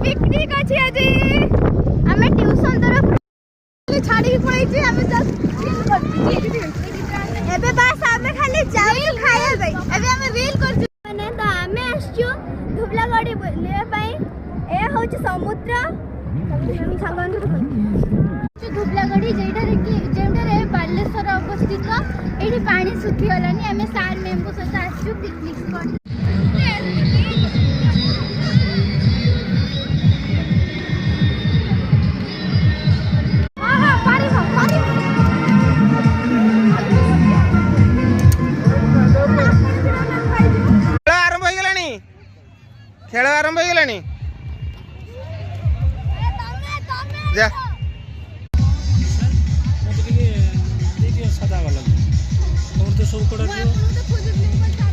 picnic अच्छी आज आम ट्यूशन तरफ छाड़ी पड़े बस आम खाली जाऊ खाइबे रील कर धुबलागढ़ी बुलवाई ए हूँ समुद्र धुबलागढ़ी जेठारे बालेश्वर अवस्थित ये पानी सुखीगलानी आम सार मैम सहित आसु पिकनिक स्पॉट खेल आरंभ हो गलानी जा सादा वाला तो सब